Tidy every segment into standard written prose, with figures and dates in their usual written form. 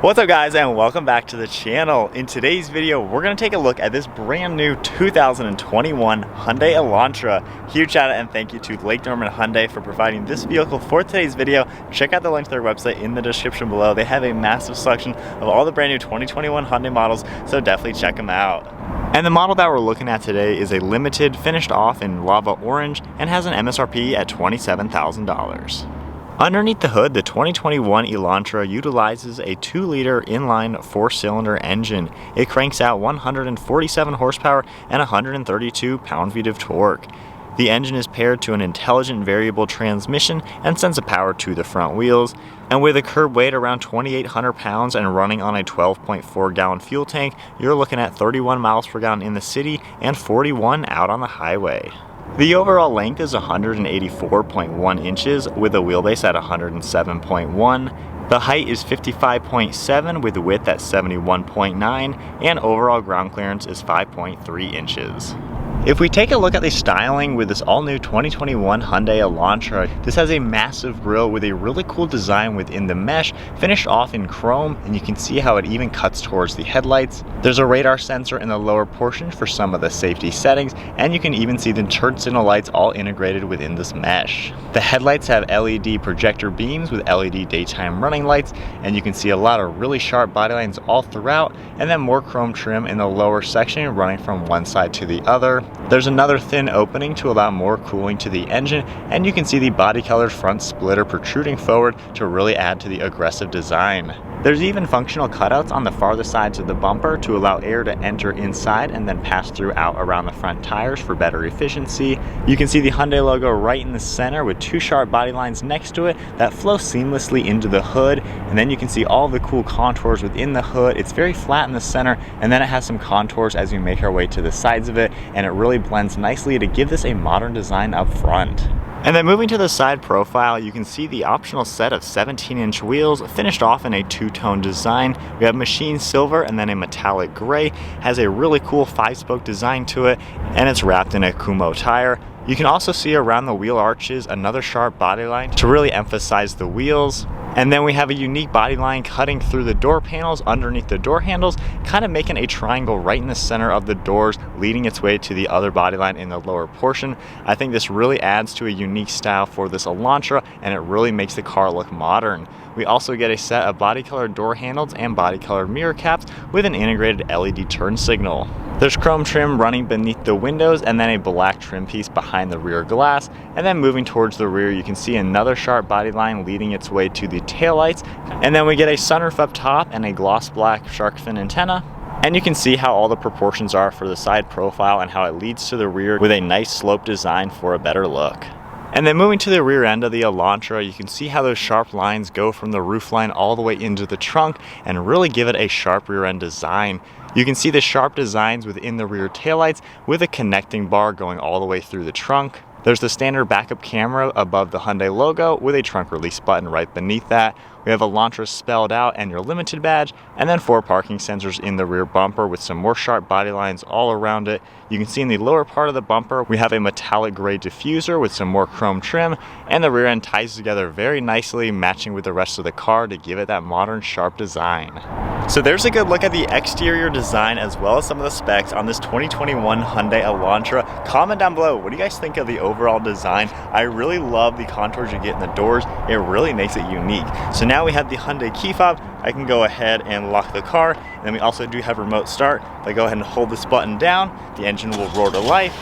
What's up guys, and welcome back to the channel. In today's video, we're going to take a look at this brand new 2021 Hyundai Elantra. Huge shout out and thank you to Lake Norman Hyundai for providing this vehicle for today's video. Check out the link to their website in the description below. They have a massive selection of all the brand new 2021 Hyundai models, so definitely check them out. And the model that we're looking at today is a limited, finished off in lava orange, and has an MSRP at $27,000. Underneath the hood, the 2021 Elantra utilizes a 2-liter inline 4-cylinder engine. It cranks out 147 horsepower and 132 pound-feet of torque. The engine is paired to an intelligent variable transmission and sends the power to the front wheels. And with a curb weight around 2,800 pounds and running on a 12.4 gallon fuel tank, you're looking at 31 miles per gallon in the city and 41 out on the highway. The overall length is 184.1 inches with a wheelbase at 107.1. The height is 55.7 with the width at 71.9, and overall ground clearance is 5.3 inches. If we take a look at the styling with this all-new 2021 Hyundai Elantra, this has a massive grille with a really cool design within the mesh, finished off in chrome, and you can see how it even cuts towards the headlights. There's a radar sensor in the lower portion for some of the safety settings, and you can even see the turn signal lights all integrated within this mesh. The headlights have LED projector beams with LED daytime running lights, and you can see a lot of really sharp body lines all throughout, and then more chrome trim in the lower section running from one side to the other. There's another thin opening to allow more cooling to the engine, and you can see the body-colored front splitter protruding forward to really add to the aggressive design. There's even functional cutouts on the farther sides of the bumper to allow air to enter inside and then pass through out around the front tires for better efficiency. You can see the Hyundai logo right in the center with 2 sharp body lines next to it that flow seamlessly into the hood, and then you can see all the cool contours within the hood. It's very flat in the center, and then it has some contours as we make our way to the sides of it, and it really blends nicely to give this a modern design up front. And then moving to the side profile, you can see the optional set of 17-inch wheels finished off in a 2-tone design. We have machine silver and then a metallic gray. Has a really cool 5-spoke design to it, and it's wrapped in a Kumho tire. You can also see around the wheel arches another sharp body line to really emphasize the wheels. And then we have a unique body line cutting through the door panels underneath the door handles, kind of making a triangle right in the center of the doors, leading its way to the other body line in the lower portion. I think this really adds to a unique style for this Elantra, and it really makes the car look modern. We also get a set of body-colored door handles and body-colored mirror caps with an integrated LED turn signal. There's chrome trim running beneath the windows and then a black trim piece behind the rear glass. And then moving towards the rear, you can see another sharp body line leading its way to the taillights. And then we get a sunroof up top and a gloss black shark fin antenna. And you can see how all the proportions are for the side profile and how it leads to the rear with a nice slope design for a better look. And then moving to the rear end of the Elantra, you can see how those sharp lines go from the roofline all the way into the trunk and really give it a sharp rear end design. You can see the sharp designs within the rear taillights with a connecting bar going all the way through the trunk. There's the standard backup camera above the Hyundai logo with a trunk release button right beneath that. We have Elantra spelled out and your limited badge, and then 4 parking sensors in the rear bumper with some more sharp body lines all around it. You can see in the lower part of the bumper, we have a metallic gray diffuser with some more chrome trim, and the rear end ties together very nicely, matching with the rest of the car to give it that modern, sharp design. So there's a good look at the exterior design as well as some of the specs on this 2021 Hyundai Elantra. Comment down below, what do you guys think of the overall design? I really love the contours you get in the doors. It really makes it unique. So now we have the Hyundai key fob. I can go ahead and lock the car. And then we also do have remote start. If I go ahead and hold this button down, the engine will roar to life.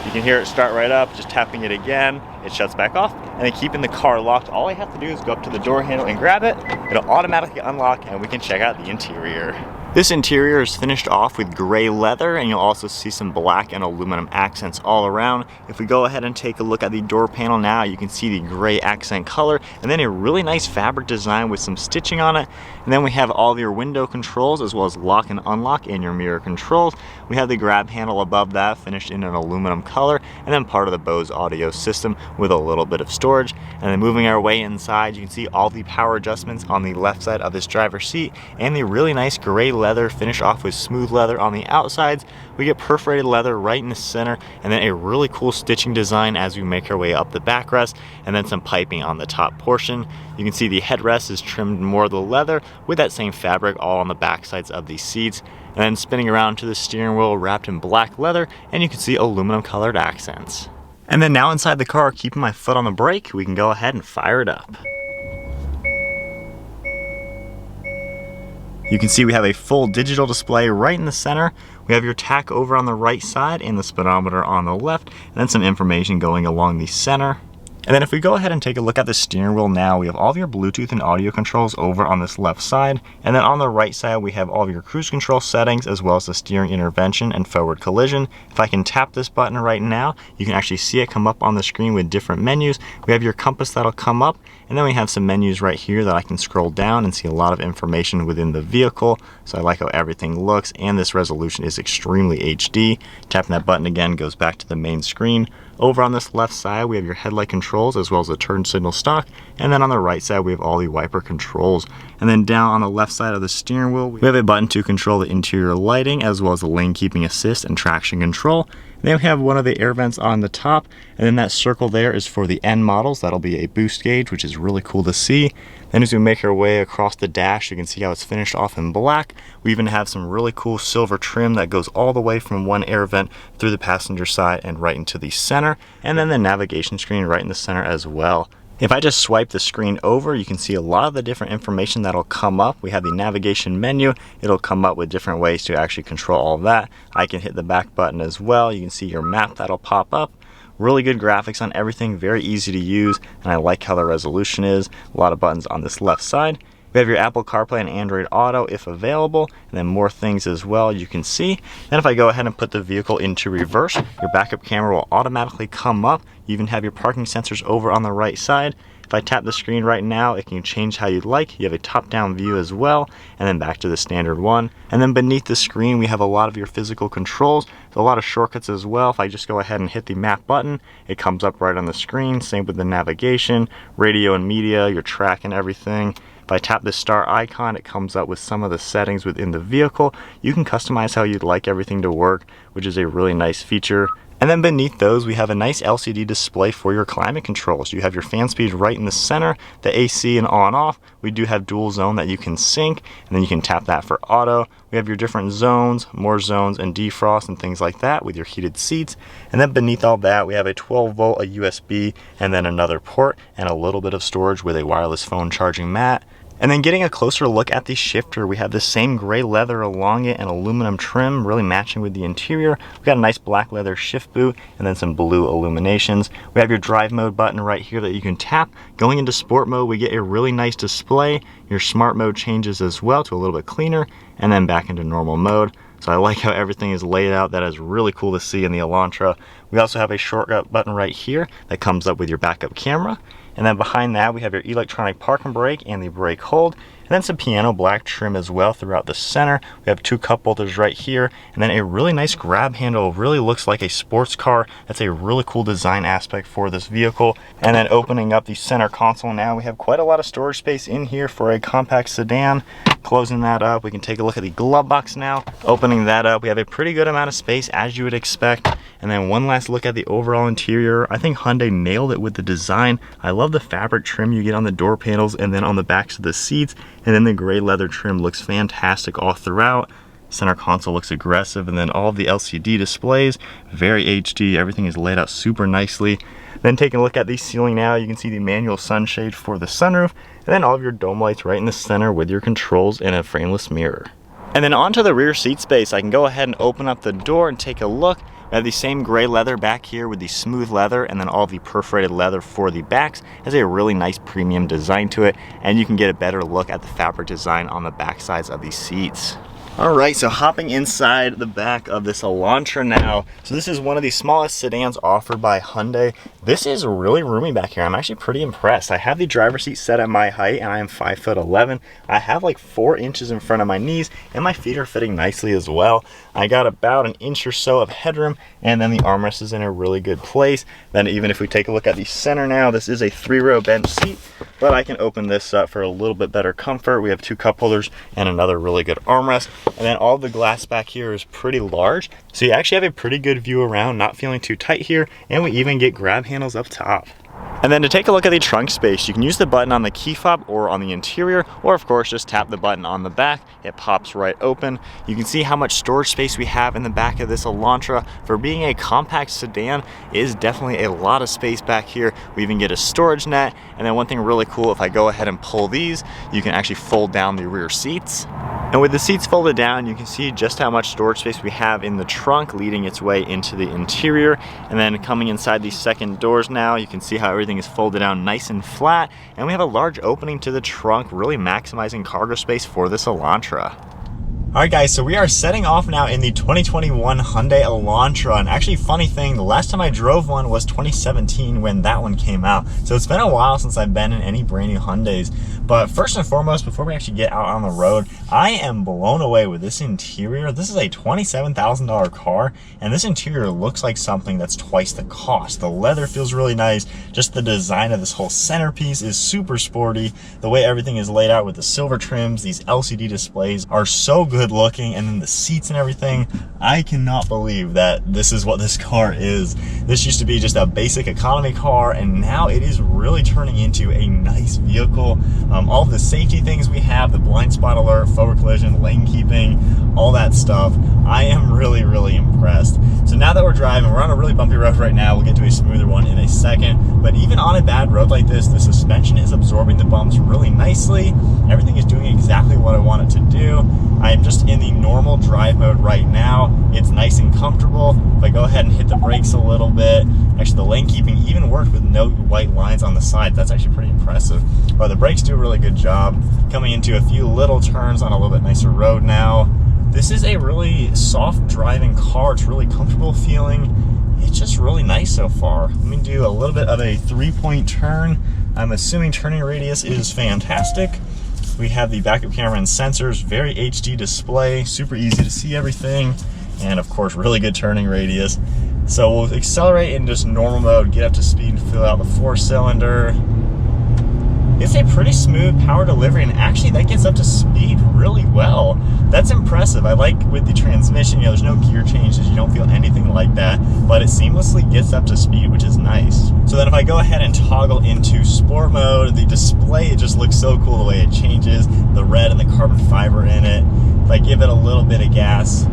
You can hear it start right up, just tapping it again, it shuts back off. And then keeping the car locked, all I have to do is go up to the door handle and grab it. It'll automatically unlock and we can check out the interior. This interior is finished off with gray leather, and you'll also see some black and aluminum accents all around. If we go ahead and take a look at the door panel now, you can see the gray accent color and then a really nice fabric design with some stitching on it. And then we have all of your window controls as well as lock and unlock and your mirror controls. We have the grab handle above that finished in an aluminum color, and then part of the Bose audio system with a little bit of storage. And then moving our way inside, you can see all the power adjustments on the left side of this driver's seat and the really nice gray leather, finished off with smooth leather on the outsides. We get perforated leather right in the center, and then a really cool stitching design as we make our way up the backrest, and then some piping on the top portion. You can see the headrest is trimmed more of the leather with that same fabric all on the back sides of these seats. And then spinning around to the steering wheel wrapped in black leather, and you can see aluminum colored accents. And then now inside the car, keeping my foot on the brake, we can go ahead and fire it up. You can see we have a full digital display right in the center. We have your tach over on the right side and the speedometer on the left, and then some information going along the center. And then if we go ahead and take a look at the steering wheel now, we have all of your Bluetooth and audio controls over on this left side. And then on the right side, we have all of your cruise control settings, as well as the steering intervention and forward collision. If I can tap this button right now, you can actually see it come up on the screen with different menus. We have your compass that'll come up, and then we have some menus right here that I can scroll down and see a lot of information within the vehicle. So I like how everything looks, and this resolution is extremely HD. Tapping that button again goes back to the main screen. Over on this left side, we have your headlight controls as well as the turn signal stock. And then on the right side, we have all the wiper controls. And then down on the left side of the steering wheel, we have a button to control the interior lighting as well as the lane keeping assist and traction control. And then we have one of the air vents on the top. And then that circle there is for the N models. That'll be a boost gauge, which is really cool to see. Then as we make our way across the dash, you can see how it's finished off in black. We even have some really cool silver trim that goes all the way from one air vent through the passenger side and right into the center. And then the navigation screen right in the center as well. If I just swipe the screen over, you can see a lot of the different information that'll come up. We have the navigation menu. It'll come up with different ways to actually control all of that. I can hit the back button as well. You can see your map that'll pop up. Really good graphics on everything, very easy to use, and I like how the resolution is. A lot of buttons on this left side. We have your Apple CarPlay and Android Auto if available, and then more things as well you can see. Then if I go ahead and put the vehicle into reverse, your backup camera will automatically come up. You even have your parking sensors over on the right side. If I tap the screen right now, it can change how you'd like. You have a top-down view as well, and then back to the standard one. And then beneath the screen, we have a lot of your physical controls, a lot of shortcuts as well. If I just go ahead and hit the map button, it comes up right on the screen. Same with the navigation, radio and media, your track and everything. If I tap the star icon, it comes up with some of the settings within the vehicle. You can customize how you'd like everything to work, which is a really nice feature. And then beneath those, we have a nice LCD display for your climate controls. You have your fan speed right in the center, the AC and on off. We do have dual zone that you can sync, and then you can tap that for auto. We have your different zones, more zones, and defrost and things like that with your heated seats. And then beneath all that, we have a 12 volt, a USB, and then another port, and a little bit of storage with a wireless phone charging mat. And then getting a closer look at the shifter, we have the same gray leather along it and aluminum trim, really matching with the interior. We've got a nice black leather shift boot and then some blue illuminations. We have your drive mode button right here that you can tap. Going into sport mode, we get a really nice display. Your smart mode changes as well to a little bit cleaner, and then back into normal mode. So I like how everything is laid out. That is really cool to see in the Elantra. We also have a shortcut button right here that comes up with your backup camera. And then behind that, we have your electronic park and brake and the brake hold. And then some piano black trim as well throughout the center. We have two cup holders right here. And then a really nice grab handle. Really looks like a sports car. That's a really cool design aspect for this vehicle. And then opening up the center console now, we have quite a lot of storage space in here for a compact sedan. Closing that up, we can take a look at the glove box now. Opening that up, we have a pretty good amount of space as you would expect. And then one last look at the overall interior. I think Hyundai nailed it with the design. I love the fabric trim you get on the door panels and then on the backs of the seats. And then the gray leather trim looks fantastic all throughout. Center console looks aggressive, and then all of the LCD displays, very HD. Everything is laid out super nicely. Then taking a look at the ceiling now, you can see the manual sunshade for the sunroof, and then all of your dome lights right in the center with your controls and a frameless mirror. And then onto the rear seat space, I can go ahead and open up the door and take a look. We have the same gray leather back here with the smooth leather, and then all the perforated leather for the backs. Has a really nice premium design to it, and you can get a better look at the fabric design on the back sides of these seats. Alright, so hopping inside the back of this Elantra now. So this is one of the smallest sedans offered by Hyundai. This is really roomy back here. I'm actually pretty impressed. I have the driver's seat set at my height, and I am 5'11". I have like 4 inches in front of my knees, and my feet are fitting nicely as well. I got about an inch or so of headroom, and then the armrest is in a really good place. Then even if we take a look at the center now, this is a 3-row bench seat, but I can open this up for a little bit better comfort. We have 2 cup holders and another really good armrest. And then all the glass back here is pretty large. So you actually have a pretty good view around, not feeling too tight here. And we even get grab handles up top. And then to take a look at the trunk space, you can use the button on the key fob or on the interior, or of course just tap the button on the back. It pops right open. You can see how much storage space we have in the back of this Elantra. For being a compact sedan, it is definitely a lot of space back here. We even get a storage net. And then one thing really cool, if I go ahead and pull these, you can actually fold down the rear seats. And with the seats folded down, you can see just how much storage space we have in the trunk, leading its way into the interior. And then coming inside these second doors now, you can see how everything is folded down nice and flat. And we have a large opening to the trunk, really maximizing cargo space for this Elantra. All right guys, so we are setting off now in the 2021 Hyundai Elantra. And actually, funny thing, the last time I drove one was 2017 when that one came out. So it's been a while since I've been in any brand new Hyundais. But first and foremost, before we actually get out on the road, I am blown away with this interior. This is a $27,000 car, and this interior looks like something that's twice the cost. The leather feels really nice. Just the design of this whole centerpiece is super sporty. The way everything is laid out with the silver trims, these LCD displays are so good looking, and then the seats and everything. I cannot believe that this is what this car is. This used to be just a basic economy car, and now it is really turning into a nice vehicle. All the safety things we have, the blind spot alert, forward collision, lane keeping, all that stuff. I am really, really impressed. So now that we're driving, we're on a really bumpy road right now. We'll get to a smoother one in a second. But even on a bad road like this, the suspension is absorbing the bumps really nicely. Everything is doing exactly what I want it to do. I am just in the normal drive mode right now. It's nice and comfortable. If I go ahead and hit the brakes a little bit, actually the lane keeping even worked with no white lines on the side. That's actually pretty impressive. But the brakes do a really good job. Coming into a few little turns on a little bit nicer road now. This is a really soft driving car. It's really comfortable feeling. It's just really nice so far. Let me do a little bit of a 3-point turn. I'm assuming turning radius is fantastic. We have the backup camera and sensors, very HD display, super easy to see everything, and of course really good turning radius. So we'll accelerate in just normal mode, get up to speed and fill out the 4-cylinder. It's a pretty smooth power delivery, and actually that gets up to speed really well. That's impressive. I like with the transmission, you know, there's no gear changes, you don't feel anything like that, but it seamlessly gets up to speed, which is nice. So then if I go ahead and toggle into sport mode, the display, it just looks so cool the way it changes, the red and the carbon fiber in it. If I give it a little bit of gas,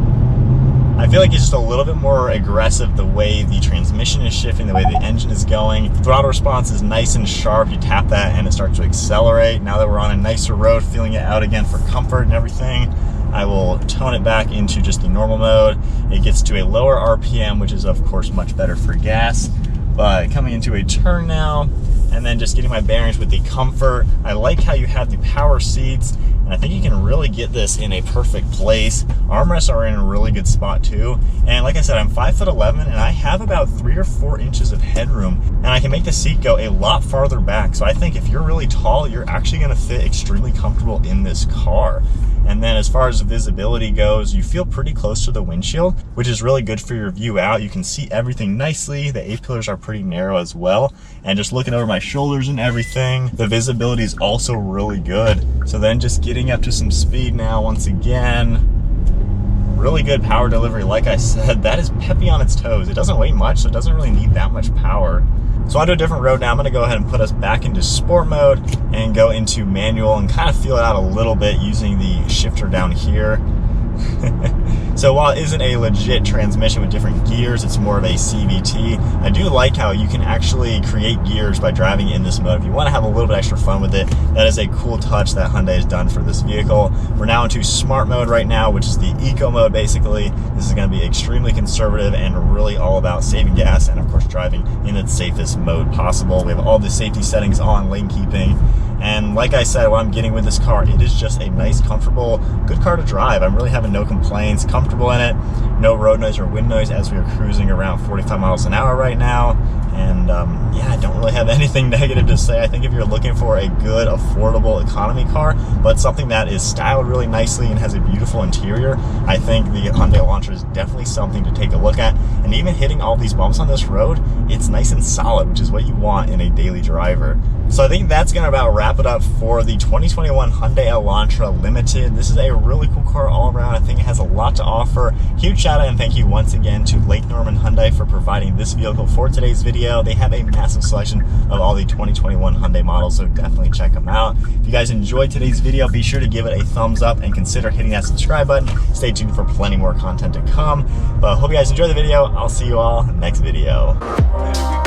I feel like it's just a little bit more aggressive the way the transmission is shifting, the way the engine is going. Throttle response is nice and sharp. You tap that and it starts to accelerate. Now that we're on a nicer road, feeling it out again for comfort and everything, I will tone it back into just the normal mode. It gets to a lower RPM, which is of course much better for gas. But coming into a turn now, and then just getting my bearings with the comfort. I like how you have the power seats, and I think you can really get this in a perfect place. Armrests are in a really good spot too. And like I said, I'm 5'11", and I have about 3 or 4 inches of headroom, and I can make the seat go a lot farther back. So I think if you're really tall, you're actually gonna fit extremely comfortable in this car. And then as far as visibility goes, you feel pretty close to the windshield, which is really good for your view out. You can see everything nicely. The A-pillars are pretty narrow as well. And just looking over my shoulders and everything, the visibility is also really good. So then just getting up to some speed now once again. Really good power delivery. Like I said, that is peppy on its toes. It doesn't weigh much, so it doesn't really need that much power. So onto a different road now. I'm gonna go ahead and put us back into sport mode and go into manual and kind of feel it out a little bit using the shifter down here. So while it isn't a legit transmission with different gears, it's more of a CVT. I do like how you can actually create gears by driving in this mode. If you want to have a little bit extra fun with it, that is a cool touch that Hyundai has done for this vehicle. We're now into smart mode right now, which is the eco mode basically. This is going to be extremely conservative and really all about saving gas and of course driving in its safest mode possible. We have all the safety settings on, lane keeping. And like I said, what I'm getting with this car, it is just a nice, comfortable, good car to drive. I'm really having no complaints, comfortable in it, no road noise or wind noise as we are cruising around 45 miles an hour right now. And yeah, I don't really have anything negative to say. I think if you're looking for a good, affordable economy car, but something that is styled really nicely and has a beautiful interior, I think the Hyundai Elantra is definitely something to take a look at. And even hitting all these bumps on this road, it's nice and solid, which is what you want in a daily driver. So I think that's gonna about wrap it up for the 2021 Hyundai Elantra Limited. This is a really cool car all around. I think it has a lot to offer. Huge shout out and thank you once again to Lake Norman Hyundai for providing this vehicle for today's video. They have a massive selection of all the 2021 Hyundai models, so definitely check them out. If you guys enjoyed today's video, be sure to give it a thumbs up and consider hitting that subscribe button. Stay tuned for plenty more content to come. But I hope you guys enjoyed the video. I'll see you all next video.